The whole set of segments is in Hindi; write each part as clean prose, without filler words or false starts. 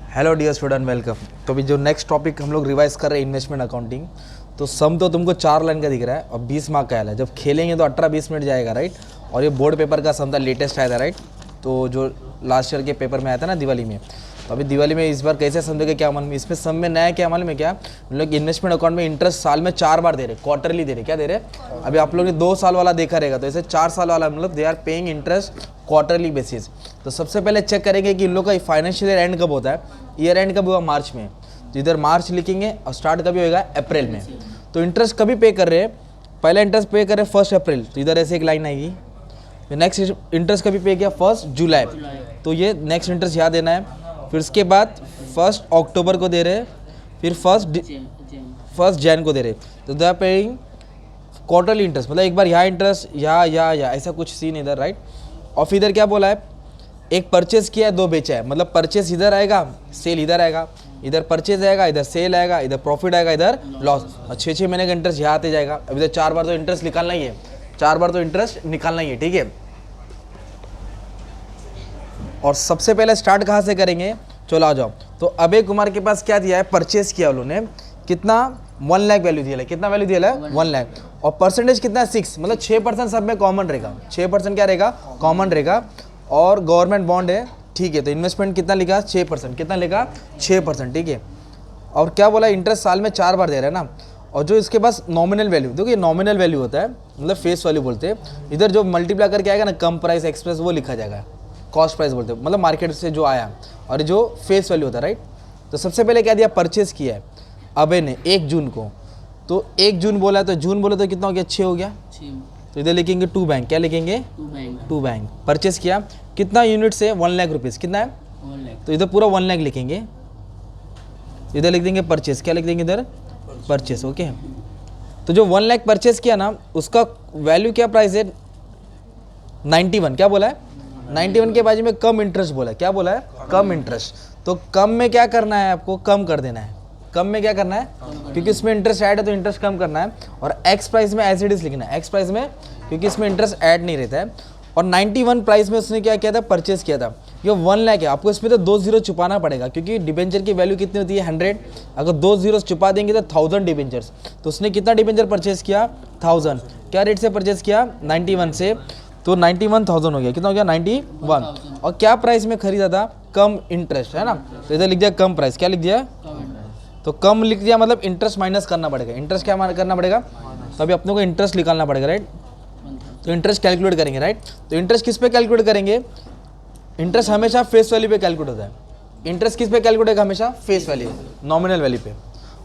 Hello dear student, welcome. तो अभी जो नेक्स्ट टॉपिक हम लोग रिवाइज कर रहे हैं इन्वेस्टमेंट अकाउंटिंग। तो सम तो तुमको 4 लाइन का दिख रहा है और 20 मार्क का आया है। जब खेलेंगे तो 18-20 मिनट जाएगा, राइट। और ये बोर्ड पेपर का सम था, लेटेस्ट आया था, राइट। तो जो लास्ट ईयर के पेपर में आया था ना दिवाली में, तो अभी दिवाली में इस बार कैसे समझोगे क्या मालूम। इसमें सम में नया क्या मालूम है क्या, हम लोग इन्वेस्टमेंट अकाउंट में इंटरेस्ट साल में 4 बार दे रहे, क्वार्टरली दे रहे। क्या दे रहे? अभी आप लोग ने 2 साल वाला देखा रहेगा, तो ऐसे 4 साल वाला मतलब they are paying interest quarterly basis. तो सबसे पहले चेक करेंगे कि इन लोग का फाइनेंशियल ईयर एंड कब होता है। ईयर एंड कब हुआ? मार्च में। तो इधर मार्च लिखेंगे और स्टार्ट कभी होगा? अप्रैल में। तो इंटरेस्ट कभी पे कर रहे हैं? पहला इंटरेस्ट पे कर रहे 1 अप्रैल, तो इधर ऐसे एक लाइन आएगी। नेक्स्ट इंटरेस्ट कभी पे किया? 1 जुलाई, तो ये नेक्स्ट इंटरेस्ट यहाँ देना है। फिर उसके बाद 1 अक्टूबर को दे रहे हैं, फिर 1 जैन को दे रहे। तो they are paying quarterly interest, मतलब एक बार यहाँ इंटरेस्ट, यहाँ ऐसा कुछ सीन इधर, राइट। और फिर इधर क्या बोला है? एक परचेज किया है, 2 बेचा है, मतलब परचेज इधर आएगा, सेल इधर आएगा। इधर परचेज आएगा, इधर सेल आएगा, इधर प्रॉफिट आएगा, इधर लॉस। और 6 महीने का इंटरेस्ट यहाँ आते जाएगा। अब इधर 4 बार तो इंटरेस्ट निकालना ही है, 4 बार तो इंटरेस्ट निकालना ही है, ठीक है। और सबसे पहले स्टार्ट कहाँ से करेंगे? चलो आ जाओ। तो अभय कुमार के पास क्या दिया है? परचेज किया उन्होंने, कितना? 1 लाख वैल्यू दिया है। कितना वैल्यू दिया है? 1 लाख। और परसेंटेज कितना है? 6, मतलब 6% सब में कॉमन रहेगा। 6% क्या रहेगा? कॉमन रहेगा। और गवर्नमेंट बॉन्ड है, ठीक है। तो इन्वेस्टमेंट कितना लिखा? 6%। कितना लिखा? 6%, ठीक है। और क्या बोला? इंटरेस्ट साल में 4 बार दे रहा है ना। और जो इसके पास नॉमिनल वैल्यू, देखो ये नॉमिनल वैल्यू होता है, मतलब फेस वैल्यू बोलते हैं। इधर जो मल्टीप्लाई करके आएगा ना, कम प्राइस एक्सप्रेस, वो लिखा जाएगा। कॉस्ट प्राइस बोलते हैं, मतलब मार्केट से जो आया। और जो फेस वैल्यू होता है, राइट। तो सबसे पहले क्या दिया? परचेज किया है अबे ने 1 जून को। तो 1 जून बोला है, तो जून बोले तो कितना हो गया? 6 हो गया। तो इधर लिखेंगे 2 बैंक। क्या लिखेंगे? 2 बैंक। परचेज किया कितना यूनिट से? 1 लाख रुपीज़। कितना है? 1 लाख। तो इधर पूरा 1 लाख लिखेंगे। इधर लिख देंगे परचेज। क्या लिख देंगे इधर? Purchase, okay. तो जो 1 लाख परचेज किया ना, उसका वैल्यू क्या प्राइस है? 91। क्या बोला है? 91 के बाजू में कम इंटरेस्ट बोला है। क्या बोला है? कम इंटरेस्ट। तो कम में क्या करना है आपको? कम कर देना है। कम में क्या करना है? क्योंकि इसमें इंटरेस्ट ऐड है तो इंटरेस्ट कम करना है। और एक्स प्राइस में एज इट इज लिखना है। एक्स प्राइस में, क्योंकि इसमें इंटरेस्ट ऐड नहीं रहता है। और 91 प्राइस में उसने क्या किया था? परचेज किया था। ये 1 लाख है। आपको इसमें तो 2 जीरो छुपाना पड़ेगा, क्योंकि डिबेंचर की वैल्यू कितनी होती है? 100। अगर 2 जीरो छुपा देंगे तो 1000 डिबेंचर्स। तो उसने कितना डिबेंचर परचेज किया? 1000। क्या रेट से परचेज किया? 91 से। तो 91,000 हो गया। कितना हो गया? 91। और क्या प्राइस में खरीदा था? कम इंटरेस्ट, है ना। तो इधर लिख दिया कम प्राइस। क्या लिख दिया? तो कम लिख दिया, मतलब इंटरेस्ट माइनस करना पड़ेगा। इंटरेस्ट क्या करना पड़ेगा? तो अभी अपने को इंटरेस्ट निकालना पड़ेगा, राइट। तो इंटरेस्ट कैलकुलेट करेंगे, राइट। तो इंटरेस्ट किस पे कैलकुलेट करेंगे? इंटरेस्ट हमेशा फेस वैल्यू पे कैलकुलेट होता है। इंटरेस्ट किस पे कैलकुलेट होगा? हमेशा फेस वैल्यू, नॉमिनल वैल्यू पे।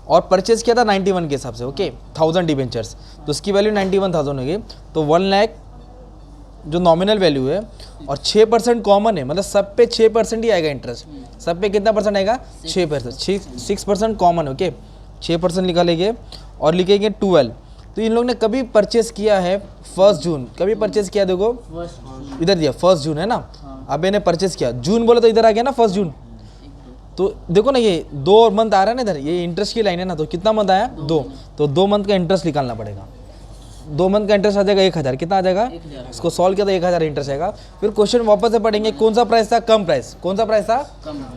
और परचेज किया था 91 के हिसाब से, ओके। 1000 डिबेंचर्स, तो उसकी वैल्यू 91,000 होगी। तो 1 लाख जो नॉमिनल वैल्यू है, और 6% कॉमन है, मतलब सब पे 6% ही आएगा इंटरेस्ट। सब पे कितना परसेंट आएगा? 6%। 6% कॉमन, ओके। 6% निकालेंगे और लिखेंगे 12। तो इन लोग ने कभी परचेस किया है? 1 जून। कभी परचेस किया? देखो इधर दिया 1 जून, है ना। अब इन्हें परचेस किया जून बोला, तो इधर आ गया ना 1 जून। तो देखो ना, ये 2 मंथ आ रहा है ना इधर, ये इंटरेस्ट की लाइन है ना। तो कितना मंथ आया? 2। तो 2 मंथ का इंटरेस्ट निकालना पड़ेगा। 2 मंथ का इंटरेस्ट आ जाएगा 1000। कितना आ जाएगा? इसको सॉल्व किया तो 1000 इंटरेस्ट आएगा। फिर क्वेश्चन वापस से पढ़ेंगे, कौन सा प्राइस था? कम प्राइस। कौन सा प्राइस था?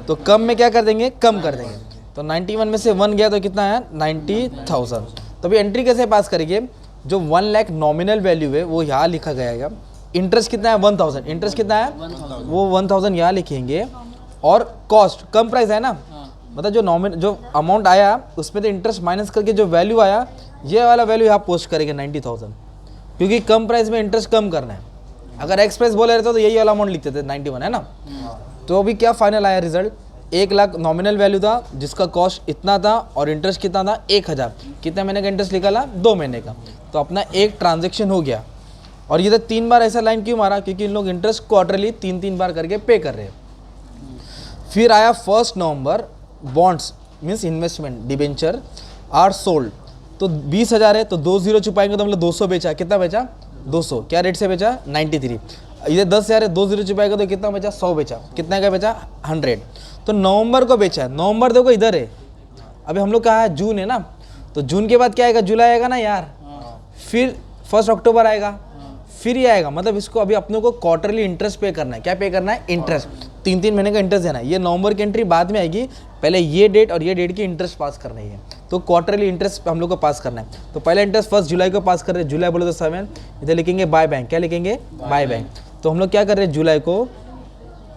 तो कम में क्या कर देंगे? कम कर देंगे। तो 91 में से 1 गया तो कितना आया? 90,000। तो अभी एंट्री कैसे पास करेंगे? जो 1 लाख नॉमिनल वैल्यू है वो यहाँ लिखा गया है। इंटरेस्ट कितना है? 1000। इंटरेस्ट कितना है? वो 1000 यहाँ लिखेंगे। और कॉस्ट कम प्राइस है ना, मतलब जो अमाउंट आया उसमें तो इंटरेस्ट माइनस करके जो वैल्यू आया, ये वाला वैल्यू यहाँ पोस्ट करेंगे 90,000, क्योंकि कम प्राइस में इंटरेस्ट कम करना है। अगर एक्स प्राइस बोले रहते तो यही वाला अमाउंट लिखते थे 91, है ना। तो अभी क्या फाइनल आया रिजल्ट? 1 लाख नॉमिनल वैल्यू था, जिसका कॉस्ट इतना था, और इंटरेस्ट कितना था? 1000। कितने महीने का इंटरेस्ट निकाला? 2 महीने का। तो अपना एक ट्रांजेक्शन हो गया। और ये तो 3 बार ऐसा लाइन क्यों मारा? क्योंकि इन लोग इंटरेस्ट क्वार्टरली 3-3 बार करके पे कर रहे हैं। फिर आया 1 नवंबर, bonds means investment debenture are sold. तो 20,000 है, तो 2 जीरो छुपाएंगे तो मतलब 200 बेचा। कितना बेचा? 200। क्या रेट से बेचा? 93। इधर 10,000 है, 2 जीरो छुपाएगा तो कितना बेचा? 100 बेचा। कितना का बेचा? 100। तो नवंबर को बेचा है। नवंबर देखो इधर है, अभी हम लोग कहा है जून है ना, तो जून के बाद क्या आएगा? जुलाई आएगा ना यार। फिर 1 अक्टूबर आएगा, फिर ये आएगा। मतलब इसको अभी अपने को क्वार्टरली इंटरेस्ट पे करना है। क्या पे करना है? इंटरेस्ट। 3 महीने का इंटरेस्ट देना है। ये नवंबर की एंट्री बाद में आएगी, पहले ये डेट और ये डेट की इंटरेस्ट पास करनी है। तो क्वार्टरली इंटरेस्ट हम लोग को पास करना है। तो पहला इंटरेस्ट 1 जुलाई को पास कर रहे हैं, जुलाई बोलो तो 7, इधर लिखेंगे बाय बैंक, क्या लिखेंगे बाय बैंक। तो हम लोग क्या कर रहे हैं जुलाई को,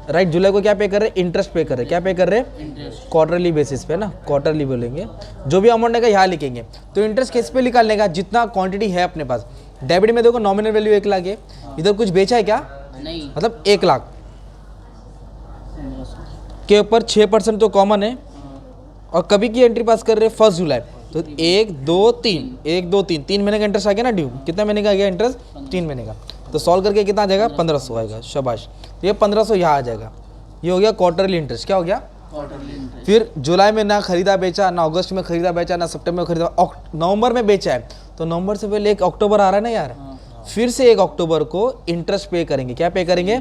राइट, जुलाई को क्या पे कर रहे हैं, इंटरेस्ट पे कर रहे हैं। क्या पे कर रहे हैं, क्वार्टरली बेसिस पे ना, क्वार्टरली बोलेंगे। जो भी अमाउंट है यहाँ लिखेंगे। तो इंटरेस्ट किस पे निकालने का, जितना क्वांटिटी है अपने पास। डेबिट में देखो नॉमिनल वैल्यू 1 लाख है, इधर कुछ बेचा है क्या नहीं, मतलब 1 लाख के ऊपर 6% तो कॉमन है। और कभी की एंट्री पास कर रहे हैं 1 जुलाई, तो 1 2 3 1 2 3 3 महीने का इंटरेस्ट आ गया ना ड्यू। कितना महीने का आ गया इंटरेस्ट, 3 महीने का। तो सॉल्व करके कितना आ जाएगा, 1500 आएगा, शाबाश। ये 1500 यहाँ आ जाएगा। ये हो गया क्वार्टरली इंटरेस्ट। क्या हो गया, क्वार्टरली इंटरेस्ट। फिर जुलाई में ना खरीदा बेचा, ना अगस्त में खरीदा बेचा, ना सितंबर में खरीदा, नवंबर में बेचा है। तो नवंबर से पहले 1 अक्टूबर आ रहा है ना यार, फिर से 1 अक्टूबर को इंटरेस्ट पे करेंगे। क्या पे करेंगे,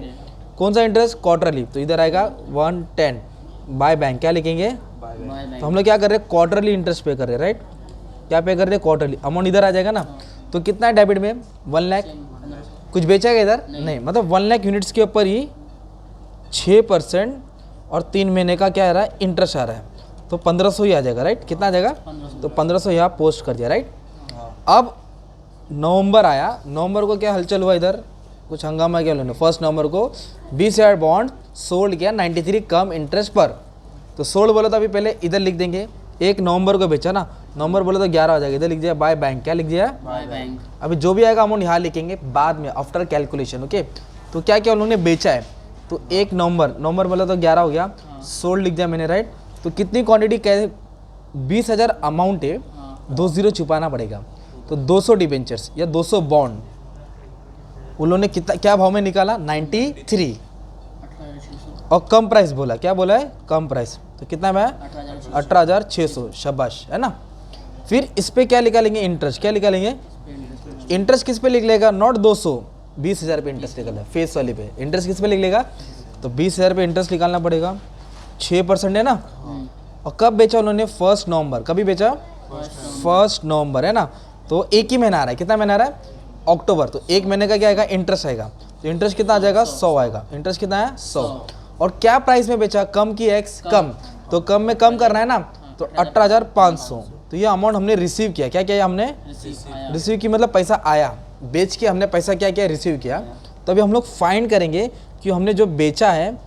कौन सा इंटरेस्ट, क्वार्टरली। तो इधर आएगा 110 बाय बैंक, क्या लिखेंगे, तो हम लोग क्या कर रहे हैं, क्वार्टरली इंटरेस्ट पे कर रहे हैं, राइट। क्या पे कर रहे हैं, क्वार्टरली। अमाउंट इधर आ जाएगा ना। तो कितना है डेबिट में, 1 लाख। कुछ बेचा गया इधर नहीं, मतलब 1 लाख यूनिट्स के ऊपर ही 6% और 3 महीने का क्या आ रहा है, इंटरेस्ट आ रहा है। तो 1500 ही आ जाएगा, राइट। कितना आ जाएगा, तो 1500 यहाँ पोस्ट कर दिया, राइट। अब नवंबर आया, नवंबर को क्या हलचल हुआ, इधर कुछ हंगामा क्या उन्होंने। 1 नवंबर को 20,000 बॉन्ड सोल्ड किया 93 कम इंटरेस्ट पर। तो सोल्ड बोला तो अभी पहले इधर लिख देंगे, 1 नवंबर को बेचा ना, नवंबर बोले तो 11 हो जाएगा, इधर लिख दिया बाय बैंक। क्या लिख दिया, बाय बैंक। अभी जो भी आएगा अमाउंट यहाँ लिखेंगे बाद में, आफ्टर कैलकुलेशन, ओके। तो क्या क्या उन्होंने बेचा है, तो 1 नवंबर बोला तो 11 हो गया, सोल्ड लिख दिया मैंने, राइट। तो कितनी क्वांटिटी, कह 20,000 अमाउंट है, 2 जीरो छुपाना पड़ेगा। तो 200 डिबेंचर्स या 200 बॉन्ड उन्होंने कितना, क्या भाव में निकाला, 93, और कम प्राइस बोला। क्या बोला है, कम प्राइस। तो कितना में, 18,600, शाबाश, है ना। फिर इस पे क्या निकालेंगे, इंटरेस्ट। क्या निकालेंगे, इंटरेस्ट किस पे लिख लेगा, नॉट 200, 20,000 पे इंटरेस्ट निकालना है, फेस वाली पे। इंटरेस्ट किस पे लिख लेगा, तो 20,000 पे इंटरेस्ट निकालना पड़ेगा, 6% है ना। और कब बेचा उन्होंने, 1 नवंबर। कभी बेचा, 1 नवंबर, है ना। तो एक ही महीना आ रहा है, कितना महीना आ रहा है, अक्टूबर। तो 1 महीने का क्या आएगा, इंटरेस्ट आएगा। तो इंटरेस्ट कितना आ जाएगा, 100 आएगा। इंटरेस्ट कितना है, 100। और क्या प्राइस में बेचा, कम की एक्स, कम। तो कम में कम करना है ना, तो 18,500। तो ये अमाउंट हमने रिसीव किया। क्या किया हमने, रिसीव की, मतलब पैसा आया, बेच के हमने पैसा क्या किया, रिसीव किया। तो अभी हम लोग फाइंड करेंगे कि हमने जो बेचा है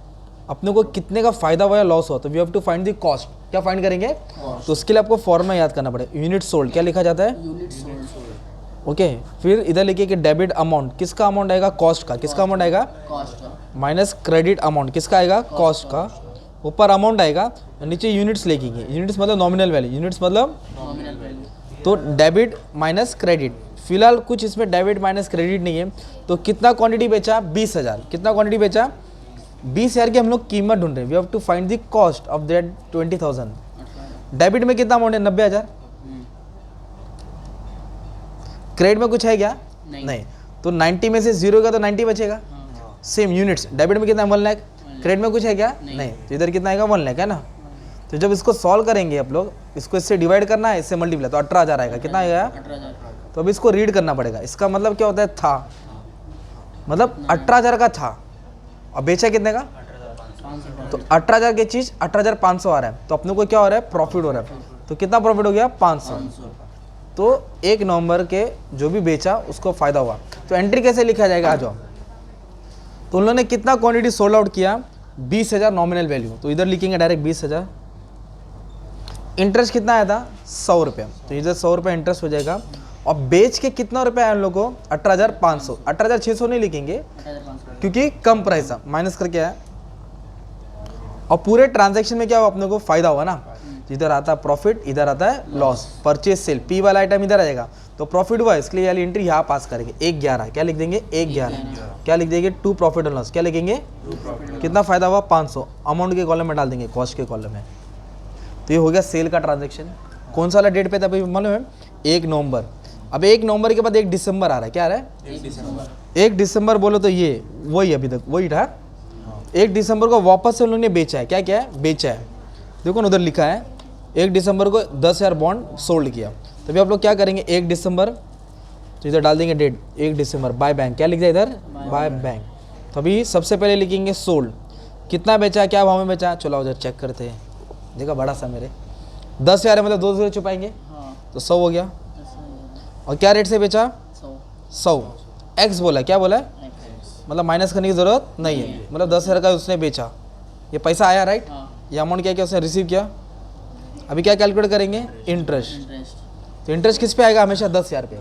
अपने को कितने का फायदा हुआ या लॉस हुआ। तो we have to find the cost. क्या फाइंड करेंगे, तो उसके लिए आपको फॉर्मूला याद करना पड़ेगा, यूनिट सोल्ड। क्या लिखा जाता है, यूनिट सोल्ड, ओके। फिर इधर लिखिए कि डेबिट अमाउंट, किसका अमाउंट आएगा, कॉस्ट का। किसका अमाउंट आएगा, कॉस्ट का, माइनस क्रेडिट अमाउंट, किसका आएगा, कॉस्ट का। ऊपर अमाउंट आएगा, नीचे यूनिट्स लिखेंगे। यूनिट्स मतलब नॉमिनल वैल्यू, यूनिट्स मतलब नॉमिनल वैल्यू। तो डेबिट माइनस क्रेडिट, फिलहाल कुछ इसमें डेबिट माइनस क्रेडिट नहीं है। तो कितना क्वांटिटी बेचा, 20,000। कितना क्वांटिटी बेचा, 20,000 की हम लोग कीमत ढूंढ रहे हैं। We have to find the cost of that 20,000। Debit में कितना अमाउंट है, 90,000। क्रेडिट में कुछ है क्या, नहीं। तो 90 में से 0 का तो 90 बचेगा। सेम यूनिट्स, डेबिट में कितना है, 1 लाख। क्रेडिट में कुछ है क्या, नहीं। तो इधर कितना आएगा, 1 लाख, है ना। तो जब इसको सॉल्व करेंगे आप लोग, इसको इससे डिवाइड करना है, इससे मल्टीप्लाई, तो 18,000 आएगा। कितना आएगा, 18,000। तो अभी इसको रीड करना पड़ेगा। इसका मतलब क्या होता है, था, मतलब 18,000 का था और बेचा कितने का, तो 18,000 की चीज़ 18,500 आ रहा है। तो अपने को क्या हो रहा है, प्रॉफिट हो रहा है। तो कितना प्रॉफिट हो गया, 500। तो 1 नवंबर के जो भी बेचा उसको फायदा हुआ। तो एंट्री कैसे लिखा जाएगा, आ जाओ। तो उन्होंने कितना क्वांटिटी सोल्ड आउट किया, 20,000 नॉमिनल वैल्यू। तो इधर लिखेंगे डायरेक्ट 20,000। इंटरेस्ट कितना आया था, 100 रुपये। तो इधर 100 रुपये इंटरेस्ट हो जाएगा। और बेच के कितना रुपये आया उन लोगों को, 18,500। 18,600 नहीं लिखेंगे क्योंकि कम प्राइस था, माइनस करके आया। और पूरे ट्रांजैक्शन में क्या हुआ, अपने को फायदा हुआ ना। इधर आता है प्रॉफिट, इधर आता है लॉस, परचेज सेल, पी वाला आइटम इधर आ जाएगा। तो प्रॉफिट हुआ, इसलिए वाली एंट्री यहाँ पास करेंगे। 1,11 क्या लिख देंगे, 1,11 क्या लिख देंगे, 2 प्रॉफिट एंड लॉस। क्या लिखेंगे, कितना फायदा हुआ, 500। अमाउंट के कॉलम में डाल देंगे, कॉस्ट के कॉलम में। तो ये हो गया सेल का ट्रांजेक्शन। कौन सा वाला डेट पे था भाई, मालूम है, 1 नवंबर। अब 1 नवंबर के बाद 1 दिसंबर आ रहा है। क्या आ रहा है, 1 दिसंबर बोलो तो ये वही अभी तक वही था। 1 दिसंबर को वापस से उन लोगों ने बेचा है। क्या क्या है, बेचा है, देखो ना उधर लिखा है 1 दिसंबर को 10,000 बॉन्ड सोल्ड किया। तभी आप लोग क्या करेंगे, 1 दिसंबर, तो इधर डाल देंगे डेट 1 दिसंबर बाय बैंक। क्या लिख दिया इधर, बाय बैंक। तभी सबसे पहले लिखेंगे सोल्ड। कितना बेचा, क्या भाव में बेचा, चलो उधर चेक करते हैं। देखा बड़ा सा मेरे 10,000 है, मतलब 2 जीरो छुपाएंगे तो 100 हो गया। और क्या रेट से बेचा, 100। एक्स बोला, क्या बोला है, मतलब माइनस करने की ज़रूरत नहीं है, मतलब 10,000 का उसने बेचा, ये पैसा आया राइट। ये अमाउंट क्या किया उसने, रिसीव किया। अभी क्या कैलकुलेट करेंगे, इंटरेस्ट। तो इंटरेस्ट किस पे आएगा, हमेशा 10,000 पे,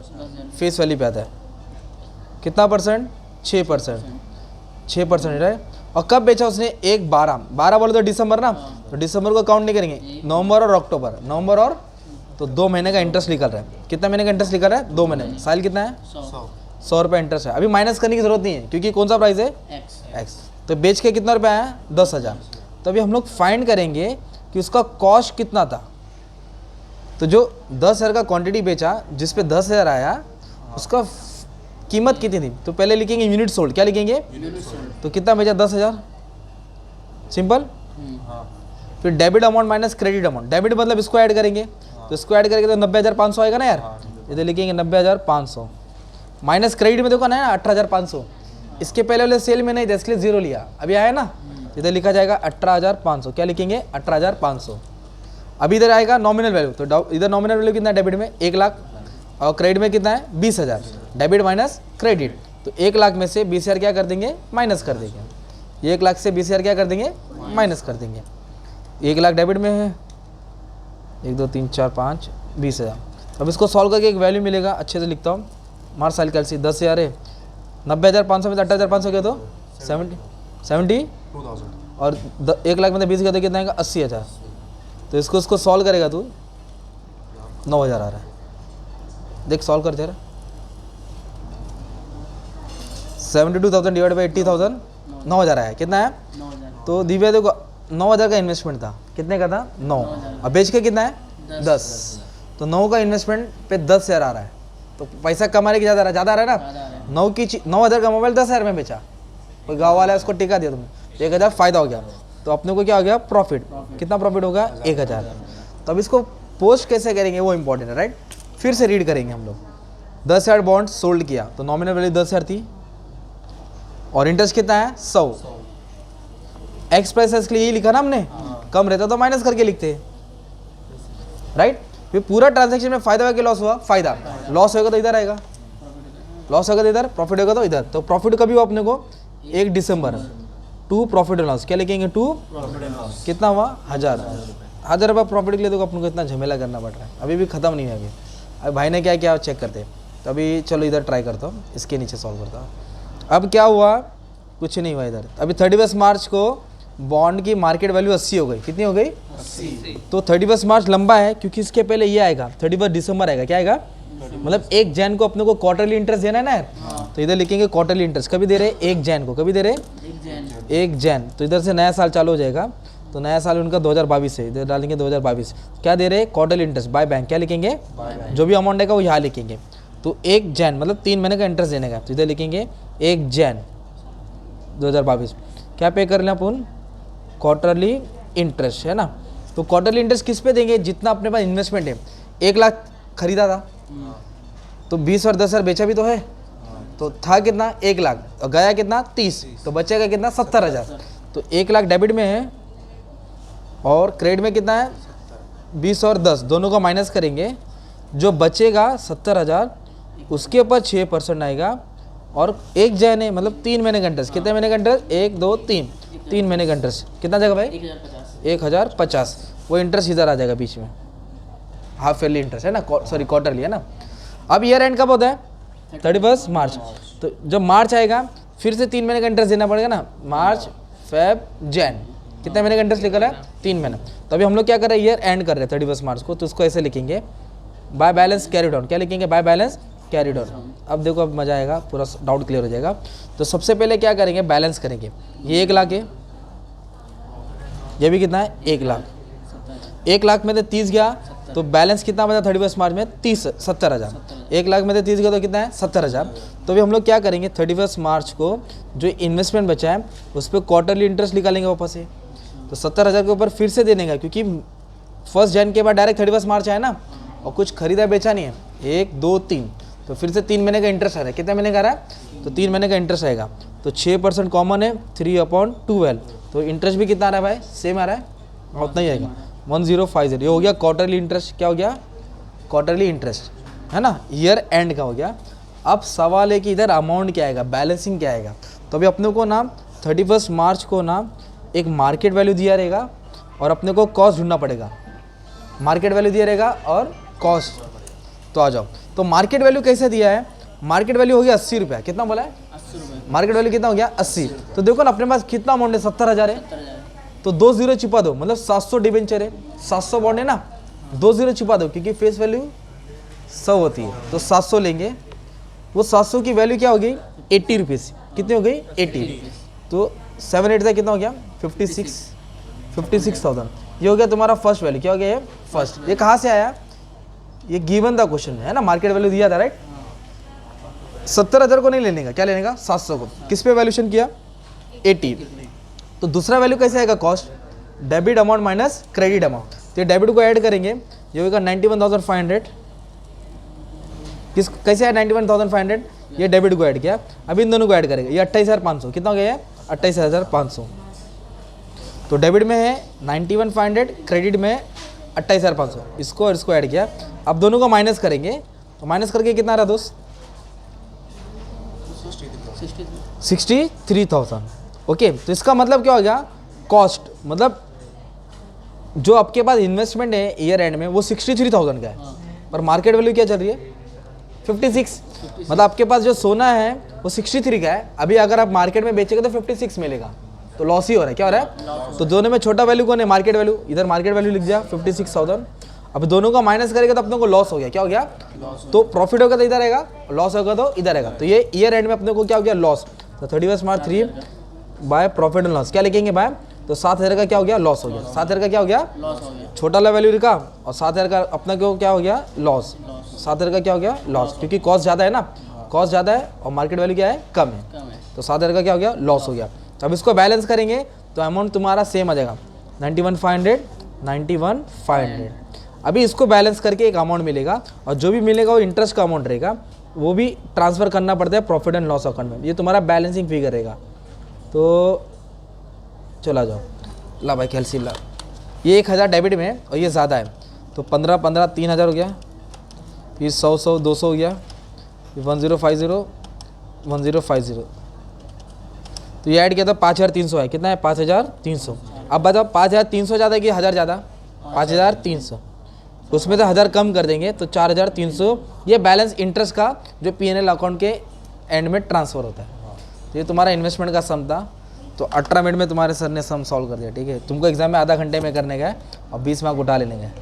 फेस वैल्यू पे आता है। कितना परसेंट, 6%, 6% है। और कब बेचा उसने, 1/12 बोले तो दिसंबर ना, तो दिसंबर को काउंट नहीं करेंगे, नवंबर और अक्टूबर, नवंबर और, तो 2 महीने का इंटरेस्ट निकल रहा है। कितना महीने का इंटरेस्ट निकल रहा है, 2 महीने। साल कितना है, 100 रुपये इंटरेस्ट है। अभी माइनस करने की जरूरत नहीं है क्योंकि कौन सा प्राइस है, एक्स। तो बेच के कितना रुपया आया, 10,000। तो अभी हम लोग फाइंड करेंगे कि उसका कॉस्ट कितना था। तो जो 10,000 का क्वांटिटी बेचा, जिस पे 10,000 आया, उसका कीमत कितनी थी, तो पहले लिखेंगे यूनिट सोल्ड। क्या लिखेंगे, तो कितना बेचा, 10,000, सिंपल। फिर debit amount minus credit amount. Debit मतलब इसको ऐड करेंगे, तो इसको ऐड करेंगे तो 90,500 आएगा ना यार, इधर लिखेंगे 90,500। माइनस क्रेडिट में देखो ना 18,500, इसके पहले वाले सेल में नहीं था इसलिए 0 लिया, अभी आया ना, इधर लिखा जाएगा 18,500। क्या लिखेंगे, 18,500। अभी इधर आएगा नॉमिनल वैल्यू, तो इधर नॉमिनल वैल्यू कितना है डेबिट में, 1 लाख, और क्रेडिट में कितना है, 20,000। डेबिट माइनस क्रेडिट, तो 1 लाख में से 20,000 क्या कर देंगे, माइनस कर देंगे। 1 लाख से 20,000 क्या कर देंगे, माइनस कर देंगे। 1 लाख डेबिट में है, 1 2 3 4 5, 20,000। अब इसको सॉल्व करके एक वैल्यू मिलेगा, अच्छे से लिखता हूँ, मार साल कैलसी 10,000 है, 90,500 में 18,500 क्या, तो 70 और 1 लाख में 20 का तो कितना आएगा, 80,000। तो इसको सॉल्व करेगा तू, 9,000 आ रहा है। देख सॉल्व कर जरा, 72,000 डिवाइड बाई 80,000, 9,000 आया। कितना है, तो दिव्या देखो 9,000 का इन्वेस्टमेंट था, कितने का था, 9। अब बेच के कितना है, 10। तो 9 का इन्वेस्टमेंट पे 10,000 आ रहा है, तो पैसा कमाने की ज़्यादा आ रहा है ना। 9,000 का मोबाइल 10,000 में बेचा, कोई गाँव वाला है उसको टिका दिया तुमने, 1,000 फायदा हो गया, तो अपने को क्या हो गया, प्रॉफिट। कितना प्रॉफिट होगा, 1,000। तो अब इसको पोस्ट कैसे करेंगे वो इंपॉर्टेंट है राइट। फिर से रीड करेंगे हम लोग, 10,000 बॉन्ड सोल्ड किया, तो नॉमिनल वैल्यू 10,000 थी, और इंटरेस्ट कितना है, 100। एक्स प्राइस के लिए यही लिखा ना हमने, कम रहता तो माइनस करके लिखते राइट। फिर पूरा ट्रांजैक्शन में फायदा हुआ कि लॉस हुआ, फायदा। लॉस होगा तो इधर आएगा, लॉस होगा तो इधर, प्रॉफिट होगा तो इधर। तो प्रॉफिट कभी हुआ अपने को, 1 दिसंबर, 2 प्रॉफिट एंड लॉस। क्या लिखेंगे, 2 कितना हुआ, 1,000 रुपये प्रॉफिट के लिए। तो अपन को इतना झमेला करना पड़ रहा है, अभी भी खत्म नहीं है। अभी भाई ने क्या किया चेक करते, तो अभी चलो इधर ट्राई करता हूँ, इसके नीचे सॉल्व करता हूँ। अब क्या हुआ, कुछ नहीं हुआ इधर। अभी 31 मार्च को बॉन्ड की मार्केट वैल्यू 80 हो गई। कितनी हो गई, 80। तो 31 मार्च लंबा है क्योंकि इसके पहले ये आएगा, 31 दिसंबर आएगा। क्या आएगा, मतलब 1 जैन को अपने को क्वार्टरली इंटरेस्ट देना है ना, तो इधर लिखेंगे क्वार्टरली इंटरेस्ट। कभी दे रहे 1 जैन को, कभी दे रहे 1 जैन। तो इधर से नया साल चालू हो जाएगा, तो नया साल उनका 2022 है, इधर डालेंगे 2022। क्या दे रहे, क्वार्टरली इंटरेस्ट बाय बैंक। क्या लिखेंगे, जो भी अमाउंट आएगा वो यहाँ लिखेंगे। तो 1 जैन मतलब 3 महीने का इंटरेस्ट देने का, तो इधर लिखेंगे 1 जैन 2022। क्या पे कर लें अपन, क्वार्टरली इंटरेस्ट है ना। तो क्वार्टरली इंटरेस्ट किस पे देंगे, जितना अपने पास इन्वेस्टमेंट है। 1 लाख खरीदा था, तो 20 और 10,000 बेचा भी तो है, तो था कितना, 1 लाख, और गया कितना, 30, तो बचेगा कितना, 70,000। तो 1 लाख डेबिट में है, और क्रेडिट में कितना है, 20 और 10 दोनों का माइनस करेंगे, जो बचेगा 70,000, उसके ऊपर 6% आएगा। और 1 जैन है मतलब 3 महीने का इंटरेस्ट। कितने महीने का इंटरेस्ट, 1 2 3 महीने का इंटरेस्ट। कितना जाएगा भाई, 1,050। वो इंटरेस्ट इधर आ जाएगा बीच में, हाफ ईयरली इंटरेस्ट है ना, सॉरी क्वार्टरली है ना। अब ईयर एंड कब होता है, 31 मार्च। तो जब मार्च आएगा फिर से 3 महीने का इंटरेस्ट देना पड़ेगा ना, मार्च फेब जैन। कितने महीने का इंटरेस्ट निकल रहा है, 3 महीने। तो अभी हम लोग क्या कर रहे हैं, ईयर एंड कर रहे हैं 31 मार्च को, तो उसको ऐसे लिखेंगे, बाय बैलेंस कैरी डाउन। क्या लिखेंगे, बाय बैलेंस कैरी डाउन। अब देखो, अब मजा आएगा, पूरा डाउट क्लियर हो जाएगा। तो सबसे पहले क्या करेंगे, बैलेंस करेंगे। ये 1 लाख है, ये भी कितना है, 1 लाख। 1 लाख में से 30 गया, तो बैलेंस कितना बचा 31 मार्च में, 70,000। 1 लाख में से 30 गया तो कितना है, 70,000। तो अभी हम लोग क्या करेंगे, 31 मार्च को जो इन्वेस्टमेंट बचा है उस पर क्वार्टरली इंटरेस्ट निकालेंगे वापस से। तो 70,000 के ऊपर फिर से देने का, क्योंकि 1 जैन के बाद डायरेक्ट 31 मार्च आया ना, और कुछ खरीदा बेचा नहीं है। 1 2 3, तो फिर से 3 महीने का इंटरेस्ट आ रहा है। कितने महीने का आ रहा है, तो 3 महीने का इंटरेस्ट आएगा। तो 6% कॉमन है, 3/12, तो इंटरेस्ट भी कितना आ रहा है भाई, सेम आ रहा है, उतना ही आएगा 1050। ये हो गया क्वार्टरली इंटरेस्ट, क्या हो गया, क्वार्टरली इंटरेस्ट, है ना, ईयर एंड का हो गया। अब सवाल है कि इधर अमाउंट क्या आएगा, बैलेंसिंग क्या आएगा। तो अभी अपने को ना 31 मार्च को ना एक मार्केट वैल्यू दिया रहेगा और अपने को कॉस्ट ढूंढना पड़ेगा। मार्केट वैल्यू दिया रहेगा और कॉस्ट। तो आ जाओ, तो मार्केट वैल्यू कैसे दिया है, मार्केट वैल्यू हो गया 80 रुपये, कितना बोला है 80 रुपये। मार्केट वैल्यू कितना हो गया 80। तो देखो ना अपने पास कितना अमाउंट है, 70,000 है, 70,000। तो 2 जीरो छिपा दो, मतलब 700 डिबेंचर है, 700 बॉन्ड है ना, 2 जीरो छिपा दो क्योंकि फेस वैल्यू 100 होती है, तो 700 लेंगे। वो 700 की वैल्यू क्या हो गई 80 रुपीज़, कितनी हो गई 80। तो 7 8 कितना हो गया 56,000। ये हो गया तुम्हारा फर्स्ट वैल्यू, क्या हो गया ये फर्स्ट। ये कहाँ से आया, ये गिवन था क्वेश्चन में, है ना, मार्केट वैल्यू दिया था राइट। 70,000 को नहीं लेने का, क्या लेने का 700 को। किस पे वैल्यूशन किया 80। तो दूसरा वैल्यू कैसे आएगा, cost, debit amount minus credit amount. तो ये डेबिट को ऐड करेंगे, ये होगा 91,500। किस कैसे है 91,500, ये डेबिट को ऐड किया। अभी इन दोनों को ऐड करेंगे, ये 28,500, कितना हो गया 28,500। तो डेबिट में है 91,500, क्रेडिट में 28,500, इसको और इसको ऐड किया। अब दोनों को माइनस करेंगे, तो माइनस करके कितना रहा दोस्त 63,000। ओके, तो इसका मतलब क्या हो गया, कॉस्ट मतलब जो आपके पास इन्वेस्टमेंट है ईयर एंड में वो 63,000 का है, पर मार्केट वैल्यू क्या चल रही है 56। मतलब आपके पास जो सोना है वो 63 का है, अभी अगर आप मार्केट में बेचेंगे तो 56 मिलेगा, तो लॉस ही हो रहा है। क्या हो रहा है, तो दोनों में छोटा वैल्यू कौन है, मार्केट वैल्यू। इधर मार्केट वैल्यू लिख दिया 56,000। अब दोनों का माइनस करेगा तो अपने को लॉस हो गया, क्या हो गया, तो प्रॉफिट होगा तो इधर आएगा, लॉस होगा तो इधर आएगा। तो ये ईयर एंड में अपने को क्या हो गया, लॉस। तो 31 मार्च 3 बाय प्रॉफिट एंड लॉस क्या लिखेंगे बाय, तो 7,000 का क्या हो गया, लॉस हो गया। 7,000 का क्या हो गया, लॉस हो गया। छोटा वाला वैल्यू लिखा और 7,000 का अपना क्यों क्या हो गया, लॉस। 7,000 का क्या हो गया, लॉस, क्योंकि कॉस्ट ज़्यादा है ना, कॉस्ट ज़्यादा है और मार्केट वैल्यू क्या है, कम है, कम है। तो 7,000 का क्या हो गया, लॉस हो गया। तो अब इसको बैलेंस करेंगे तो अमाउंट तुम्हारा सेम आ जाएगा 91,500। अभी इसको बैलेंस करके एक अमाउंट मिलेगा और जो भी मिलेगा वो इंटरेस्ट का अमाउंट रहेगा, वो भी ट्रांसफ़र करना पड़ता है प्रॉफिट एंड लॉस अकाउंट में। ये तुम्हारा बैलेंसिंग फिगर रहेगा। तो चला जाओ, ला भाई कैलसिल ला, ये 1,000 डेबिट में है और ये ज़्यादा है, तो 15 3,000 हो गया, फिर 100 200 हो गया, फिर 1050। तो ये ऐड किया था 5,300 है, कितना है 5,300। अब बताओ 5,300 ज़्यादा है कि 1,000 ज़्यादा, 5,300, उसमें से 1,000 कम कर देंगे तो 4,300। ये बैलेंस इंटरेस्ट का जो P&L अकाउंट के एंड में ट्रांसफ़र होता है। तो ये तुम्हारा इन्वेस्टमेंट का सम था। तो 18 मिनट में तुम्हारे सर ने सम सॉल्व कर दिया, ठीक है। तुमको एग्जाम में आधा घंटे में करने का है और 20 मार्क उठा लेने का है।